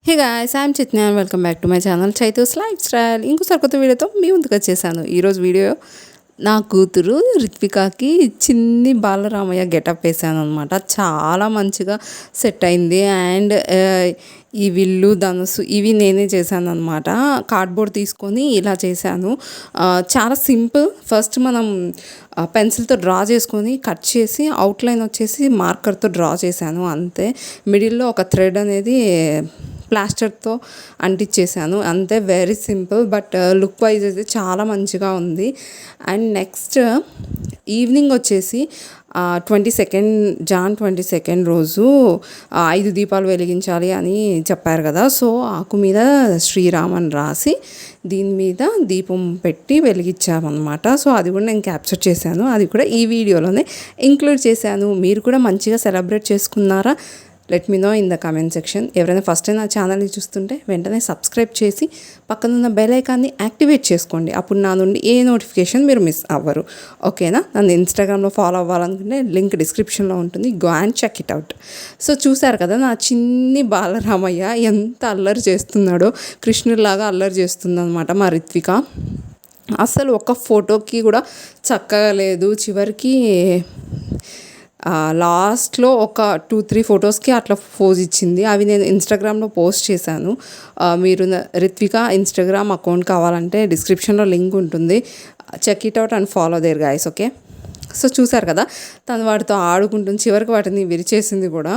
Hey guys I'm Chitni and welcome back to my channel చైతూస్ life style. ఇంకోసారి కొత్త వీడియోతో మీ ముందుకు వచ్చేసాను. ఈరోజు వీడియో నా కూతురు రిత్వికాకి చిన్ని బాలరామయ్య గెటప్ వేసాను అనమాట. చాలా మంచిగా సెట్ అయింది. అండ్ ఈ విల్లు ధనుసు ఇవి నేనే చేశాను అనమాట. కార్డ్బోర్డ్ తీసుకొని ఇలా చేశాను. చాలా సింపుల్. ఫస్ట్ మనం పెన్సిల్తో డ్రా చేసుకొని కట్ చేసి అవుట్లైన్ వచ్చేసి మార్కర్తో డ్రా చేశాను అంతే. మిడిల్లో ఒక థ్రెడ్ అనేది ప్లాస్టర్తో అంటించేసాను అంతే. Very simple but look wise అయితే చాలా మంచిగా ఉంది. అండ్ నెక్స్ట్ ఈవినింగ్ వచ్చేసి 22 రోజు 5 దీపాలు వెలిగించాలి అని చెప్పారు కదా. సో ఆకు మీద శ్రీరామ్ అని రాసి దీని మీద దీపం పెట్టి వెలిగించామన్నమాట. సో అది కూడా నేను క్యాప్చర్ చేశాను. అది కూడా ఈ వీడియోలోనే ఇంక్లూడ్ చేశాను. మీరు కూడా మంచిగా సెలబ్రేట్ చేసుకున్నారా? Let me know in the comment section. ఎవరైనా ఫస్ట్ టైం నా ఛానల్ని చూస్తుంటే వెంటనే సబ్స్క్రైబ్ చేసి పక్కనున్న బెల్ ఐకాన్ని యాక్టివేట్ చేసుకోండి. అప్పుడు నా నుండి ఏ నోటిఫికేషన్ మీరు మిస్ అవ్వరు. ఓకేనా? నన్ను ఇన్స్టాగ్రామ్లో ఫాలో అవ్వాలనుకుంటే లింక్ డిస్క్రిప్షన్లో ఉంటుంది. Go and check it out. So చూసారు కదా నా చిన్ని బాలరామయ్య ఎంత అల్లరి చేస్తున్నాడో. కృష్ణుడిలాగా అల్లరి చేస్తుంది అనమాట మా రిత్విక. అసలు ఒక ఫోటోకి కూడా చక్కగా లేదు. చివరికి లాస్ట్లో ఒక 2-3 ఫొటోస్కి అట్లా పోజ్ ఇచ్చింది. అవి నేను ఇన్స్టాగ్రామ్లో పోస్ట్ చేశాను. మీరు రిత్విక ఇన్స్టాగ్రామ్ అకౌంట్ కావాలంటే డిస్క్రిప్షన్లో లింక్ ఉంటుంది. Check it out and follow there guys. Okay. So చూసారు కదా తను వాటితో ఆడుకుంటుంది. చివరికి వాటిని విరిచేసింది కూడా.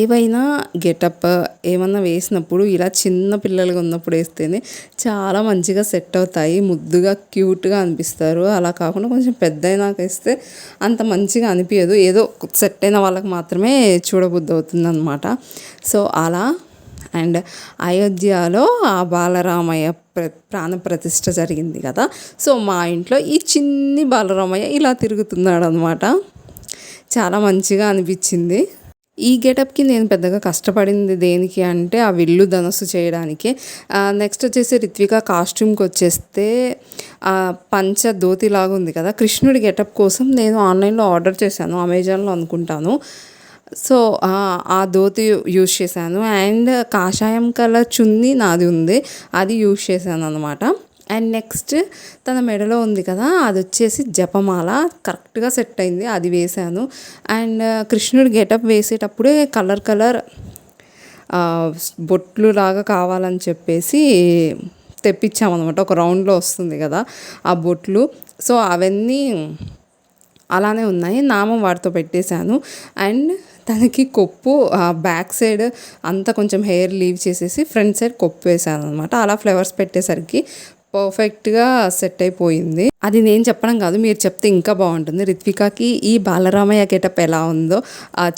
ఏవైనా గెటప్ ఏమన్నా వేసినప్పుడు ఇలా చిన్న పిల్లలుగా ఉన్నప్పుడు వేస్తేనే చాలా మంచిగా సెట్ అవుతాయి. ముద్దుగా క్యూట్గా అనిపిస్తారు. అలా కాకుండా కొంచెం పెద్ద అయినాక వేస్తే అంత మంచిగా అనిపించదు. ఏదో సెట్ అయిన వాళ్ళకి మాత్రమే చూడబుద్ధి అవుతుంది అనమాట. సో అలా. అండ్ అయోధ్యలో ఆ బాలరామయ్య ప్రాణ ప్రతిష్ఠ జరిగింది కదా. సో మా ఇంట్లో ఈ చిన్ని బాలరామయ్య ఇలా తిరుగుతున్నాడు అనమాట. చాలా మంచిగా అనిపించింది. ఈ గెటప్కి నేను పెద్దగా కష్టపడింది దేనికి అంటే ఆ విల్లు ధనుసు చేయడానికి. నెక్స్ట్ వచ్చేసి రిత్విక కాస్ట్యూమ్కి వచ్చేస్తే పంచ ధోతి లాగా ఉంది కదా. కృష్ణుడి గెటప్ కోసం నేను ఆన్లైన్లో ఆర్డర్ చేశాను, అమెజాన్లో అనుకుంటాను. సో ఆ ధోతి యూజ్ చేశాను. అండ్ కాషాయం కలర్ చున్నీ నాది ఉంది, అది యూజ్ చేశాను అనమాట. అండ్ నెక్స్ట్ తన మెడలో ఉంది కదా, అది వచ్చేసి జపమాల కరెక్ట్గా సెట్ అయింది, అది వేశాను. అండ్ కృష్ణుడి గెటప్ వేసేటప్పుడే కలర్ బొట్లు లాగా కావాలని చెప్పేసి తెప్పించామన్నమాట. ఒక రౌండ్లో వస్తుంది కదా ఆ బొట్లు. సో అవన్నీ అలానే ఉన్నాయి. నామం వాటితో పెట్టేశాను. అండ్ తనకి కొప్పు బ్యాక్ సైడ్ అంతా కొంచెం హెయిర్ లీవ్ చేసేసి ఫ్రంట్ సైడ్ కొప్పు వేసాను అనమాట. అలా ఫ్లవర్స్ పెట్టేసరికి పర్ఫెక్ట్గా సెట్ అయిపోయింది. అది నేను చెప్పడం కాదు, మీరు చెప్తే ఇంకా బాగుంటుంది. రిత్వికాకి ఈ బాలరామయ్య గెటప్ ఎలా ఉందో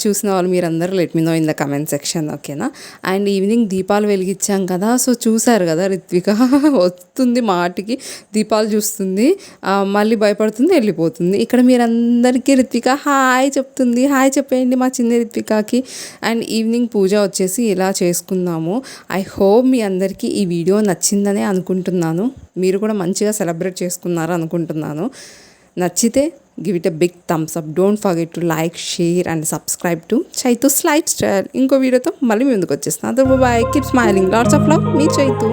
చూసిన వాళ్ళు మీరందరూ let me know in the comment section. ఓకేనా? అండ్ ఈవినింగ్ దీపాలు వెలిగించాం కదా. సో చూసారు కదా రిత్విక వస్తుంది మాటికి దీపాలు చూస్తుంది, మళ్ళీ భయపడుతుంది, వెళ్ళిపోతుంది. ఇక్కడ మీరందరికీ రిత్విక హాయ్ చెప్తుంది. హాయ్ చెప్పేయండి మా చిన్న రిత్వికాకి. అండ్ ఈవినింగ్ పూజ వచ్చేసి ఇలా చేసుకుందాము. ఐ హోప్ మీ అందరికీ ఈ వీడియో నచ్చిందనే అనుకుంటున్నాను. మీరు కూడా మంచిగా సెలబ్రేట్ చేసుకున్నారు అనుకుంటున్నాను. నచ్చితే give it a big thumbs up. Don't forget to like, share and subscribe to Chaitu's life style. ఇంకో వీడియోతో మళ్ళీ ముందుకు వచ్చేస్తాను. Bye. Keep smiling. Lots of love. మీ చైతూ.